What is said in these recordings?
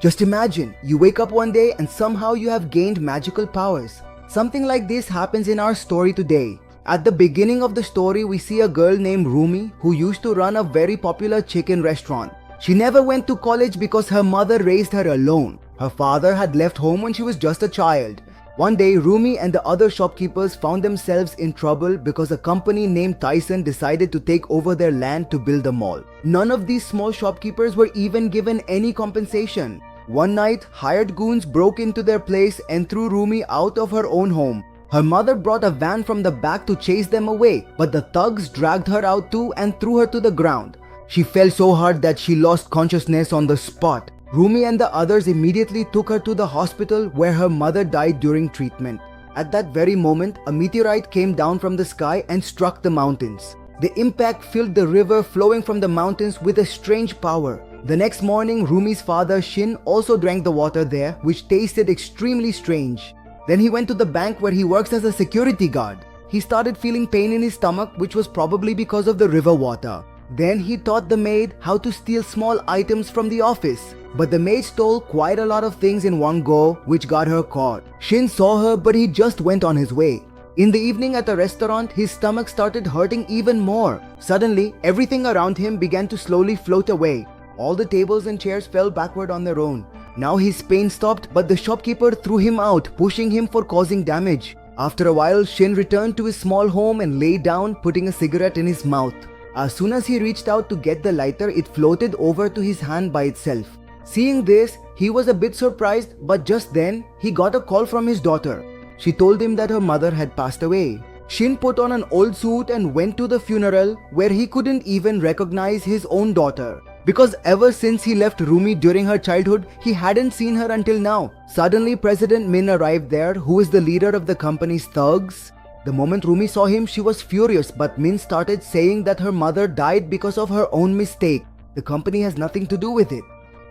Just imagine, you wake up one day and somehow you have gained magical powers. Something like this happens in our story today. At the beginning of the story, we see a girl named Rumi who used to run a very popular chicken restaurant. She never went to college because her mother raised her alone. Her father had left home when she was just a child. One day, Rumi and the other shopkeepers found themselves in trouble because a company named Tyson decided to take over their land to build a mall. None of these small shopkeepers were even given any compensation. One night, hired goons broke into their place and threw Rumi out of her own home. Her mother brought a van from the back to chase them away, but the thugs dragged her out too and threw her to the ground. She fell so hard that she lost consciousness on the spot. Rumi and the others immediately took her to the hospital where her mother died during treatment. At that very moment, a meteorite came down from the sky and struck the mountains. The impact filled the river flowing from the mountains with a strange power. The next morning, Rumi's father Shin also drank the water there, which tasted extremely strange. Then he went to the bank where he works as a security guard. He started feeling pain in his stomach, which was probably because of the river water. Then he taught the maid how to steal small items from the office. But the maid stole quite a lot of things in one go, which got her caught. Shin saw her, but he just went on his way. In the evening at a restaurant, his stomach started hurting even more. Suddenly, everything around him began to slowly float away. All the tables and chairs fell backward on their own. Now his pain stopped, but the shopkeeper threw him out, pushing him for causing damage. After a while, Shin returned to his small home and lay down, putting a cigarette in his mouth. As soon as he reached out to get the lighter, it floated over to his hand by itself. Seeing this, he was a bit surprised, but just then, he got a call from his daughter. She told him that her mother had passed away. Shin put on an old suit and went to the funeral, where he couldn't even recognize his own daughter. Because ever since he left Rumi during her childhood, he hadn't seen her until now. Suddenly, President Min arrived there, who is the leader of the company's thugs. The moment Rumi saw him, she was furious, but Min started saying that her mother died because of her own mistake. The company has nothing to do with it.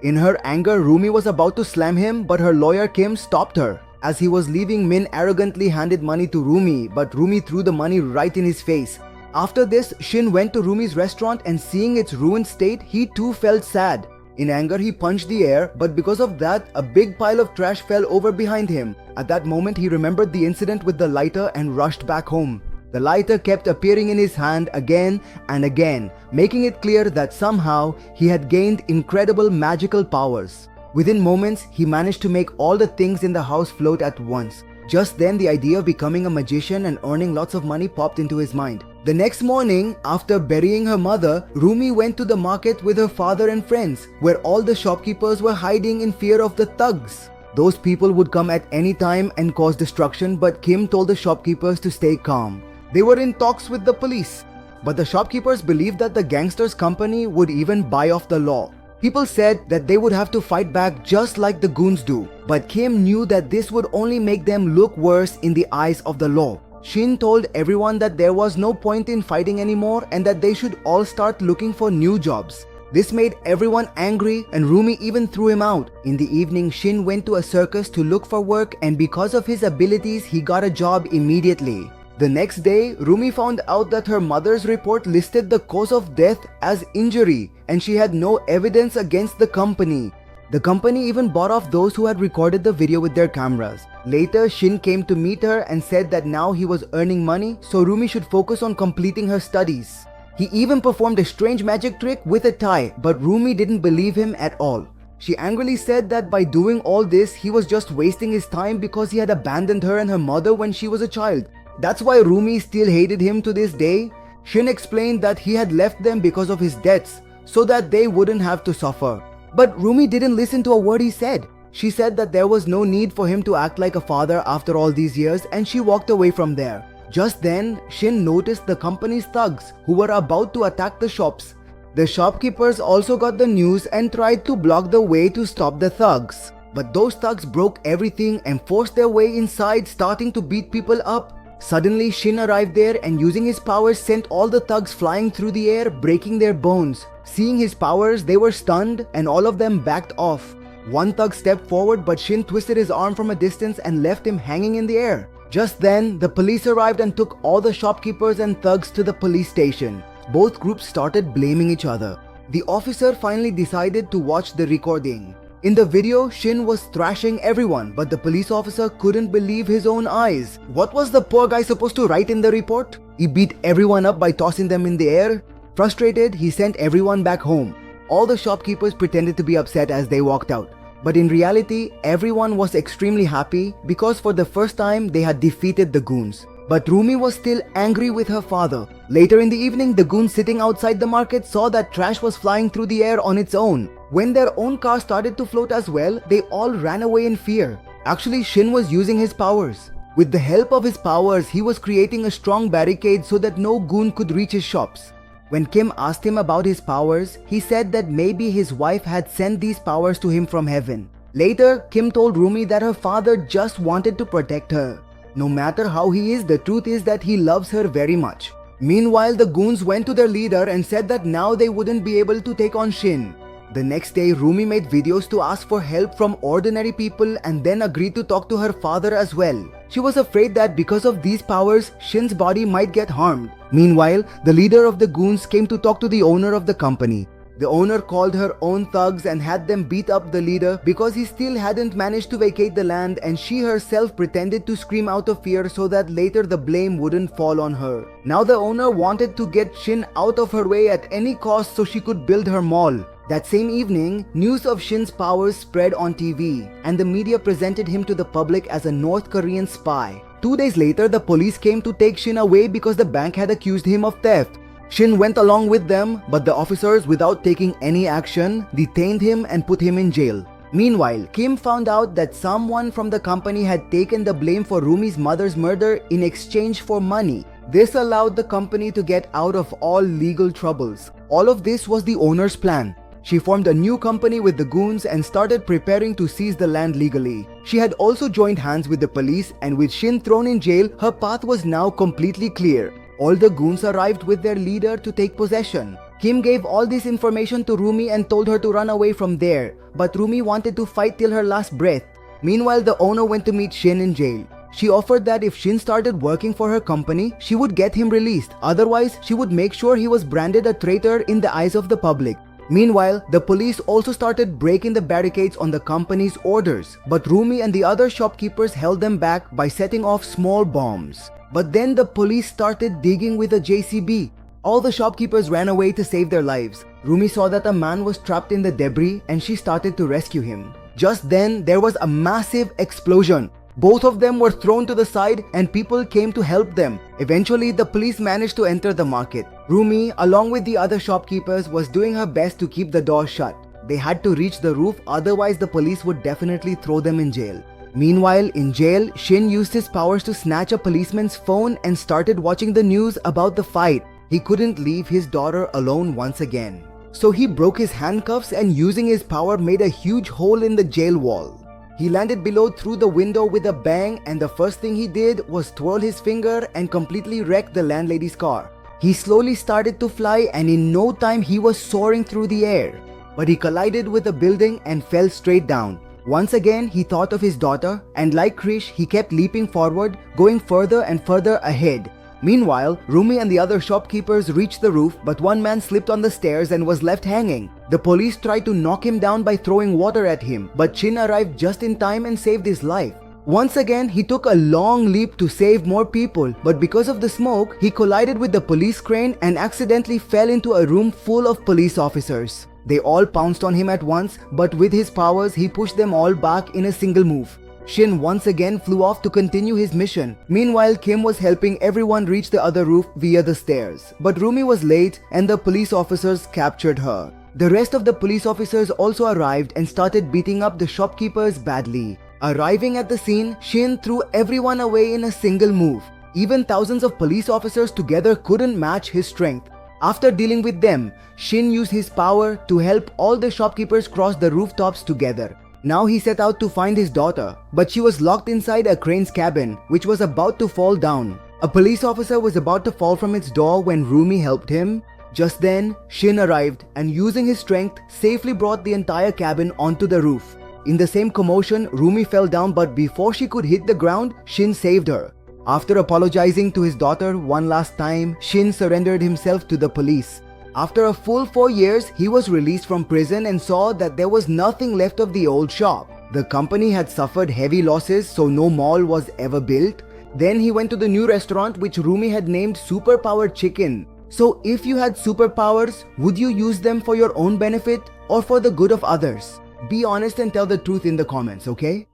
In her anger, Rumi was about to slam him, but her lawyer Kim stopped her. As he was leaving, Min arrogantly handed money to Rumi, but Rumi threw the money right in his face. After this, Shin went to Rumi's restaurant and seeing its ruined state, he too felt sad. In anger, he punched the air, but because of that, a big pile of trash fell over behind him. At that moment, he remembered the incident with the lighter and rushed back home. The lighter kept appearing in his hand again and again, making it clear that somehow he had gained incredible magical powers. Within moments, he managed to make all the things in the house float at once. Just then, the idea of becoming a magician and earning lots of money popped into his mind. The next morning, after burying her mother, Rumi went to the market with her father and friends, where all the shopkeepers were hiding in fear of the thugs. Those people would come at any time and cause destruction, but Kim told the shopkeepers to stay calm. They were in talks with the police, but the shopkeepers believed that the gangsters' company would even buy off the law. People said that they would have to fight back just like the goons do, but Kim knew that this would only make them look worse in the eyes of the law. Shin told everyone that there was no point in fighting anymore and that they should all start looking for new jobs. This made everyone angry and Rumi even threw him out. In the evening, Shin went to a circus to look for work and because of his abilities, he got a job immediately. The next day, Rumi found out that her mother's report listed the cause of death as injury and she had no evidence against the company. The company even bought off those who had recorded the video with their cameras. Later, Shin came to meet her and said that now he was earning money, so Rumi should focus on completing her studies. He even performed a strange magic trick with a tie, but Rumi didn't believe him at all. She angrily said that by doing all this, he was just wasting his time because he had abandoned her and her mother when she was a child. That's why Rumi still hated him to this day. Shin explained that he had left them because of his debts, so that they wouldn't have to suffer. But Rumi didn't listen to a word he said. She said that there was no need for him to act like a father after all these years and she walked away from there. Just then, Shin noticed the company's thugs who were about to attack the shops. The shopkeepers also got the news and tried to block the way to stop the thugs. But those thugs broke everything and forced their way inside, starting to beat people up. Suddenly, Shin arrived there and using his powers sent all the thugs flying through the air, breaking their bones. Seeing his powers, they were stunned and all of them backed off. One thug stepped forward but Shin twisted his arm from a distance and left him hanging in the air. Just then, the police arrived and took all the shopkeepers and thugs to the police station. Both groups started blaming each other. The officer finally decided to watch the recording. In the video, Shin was thrashing everyone, but the police officer couldn't believe his own eyes. What was the poor guy supposed to write in the report? He beat everyone up by tossing them in the air. Frustrated, he sent everyone back home. All the shopkeepers pretended to be upset as they walked out. But in reality, everyone was extremely happy because for the first time they had defeated the goons. But Rumi was still angry with her father. Later in the evening, the goons sitting outside the market saw that trash was flying through the air on its own. When their own car started to float as well, they all ran away in fear. Actually, Shin was using his powers. With the help of his powers, he was creating a strong barricade so that no goon could reach his shops. When Kim asked him about his powers, he said that maybe his wife had sent these powers to him from heaven. Later, Kim told Rumi that her father just wanted to protect her. No matter how he is, the truth is that he loves her very much. Meanwhile, the goons went to their leader and said that now they wouldn't be able to take on Shin. The next day, Rumi made videos to ask for help from ordinary people and then agreed to talk to her father as well. She was afraid that because of these powers, Shin's body might get harmed. Meanwhile, the leader of the goons came to talk to the owner of the company. The owner called her own thugs and had them beat up the leader because he still hadn't managed to vacate the land, and she herself pretended to scream out of fear so that later the blame wouldn't fall on her. Now the owner wanted to get Shin out of her way at any cost so she could build her mall. That same evening, news of Shin's powers spread on TV, and the media presented him to the public as a North Korean spy. 2 days later, the police came to take Shin away because the bank had accused him of theft. Shin went along with them, but the officers, without taking any action, detained him and put him in jail. Meanwhile, Kim found out that someone from the company had taken the blame for Rumi's mother's murder in exchange for money. This allowed the company to get out of all legal troubles. All of this was the owner's plan. She formed a new company with the goons and started preparing to seize the land legally. She had also joined hands with the police, and with Shin thrown in jail, her path was now completely clear. All the goons arrived with their leader to take possession. Kim gave all this information to Rumi and told her to run away from there, but Rumi wanted to fight till her last breath. Meanwhile, the owner went to meet Shin in jail. She offered that if Shin started working for her company, she would get him released. Otherwise, she would make sure he was branded a traitor in the eyes of the public. Meanwhile, the police also started breaking the barricades on the company's orders, but Rumi and the other shopkeepers held them back by setting off small bombs. But then the police started digging with a JCB. All the shopkeepers ran away to save their lives. Rumi saw that a man was trapped in the debris and she started to rescue him. Just then, there was a massive explosion. Both of them were thrown to the side and people came to help them. Eventually, the police managed to enter the market. Rumi, along with the other shopkeepers, was doing her best to keep the door shut. They had to reach the roof, otherwise the police would definitely throw them in jail. Meanwhile, in jail, Shin used his powers to snatch a policeman's phone and started watching the news about the fight. He couldn't leave his daughter alone once again. So he broke his handcuffs and using his power made a huge hole in the jail wall. He landed below through the window with a bang, and the first thing he did was twirl his finger and completely wreck the landlady's car. He slowly started to fly, and in no time he was soaring through the air. But he collided with a building and fell straight down. Once again, he thought of his daughter, and like Krish, he kept leaping forward, going further and further ahead. Meanwhile, Rumi and the other shopkeepers reached the roof, but one man slipped on the stairs and was left hanging. The police tried to knock him down by throwing water at him, but Shin arrived just in time and saved his life. Once again, he took a long leap to save more people, but because of the smoke, he collided with the police crane and accidentally fell into a room full of police officers. They all pounced on him at once, but with his powers, he pushed them all back in a single move. Shin once again flew off to continue his mission. Meanwhile, Kim was helping everyone reach the other roof via the stairs. But Rumi was late and the police officers captured her. The rest of the police officers also arrived and started beating up the shopkeepers badly. Arriving at the scene, Shin threw everyone away in a single move. Even thousands of police officers together couldn't match his strength. After dealing with them, Shin used his power to help all the shopkeepers cross the rooftops together. Now he set out to find his daughter, but she was locked inside a crane's cabin, which was about to fall down. A police officer was about to fall from its door when Rumi helped him. Just then, Shin arrived and using his strength, safely brought the entire cabin onto the roof. In the same commotion, Rumi fell down, but before she could hit the ground, Shin saved her. After apologizing to his daughter one last time, Shin surrendered himself to the police. After a full 4 years, he was released from prison and saw that there was nothing left of the old shop. The company had suffered heavy losses, so no mall was ever built. Then he went to the new restaurant which Rumi had named Superpower Chicken. So if you had superpowers, would you use them for your own benefit or for the good of others? Be honest and tell the truth in the comments, okay?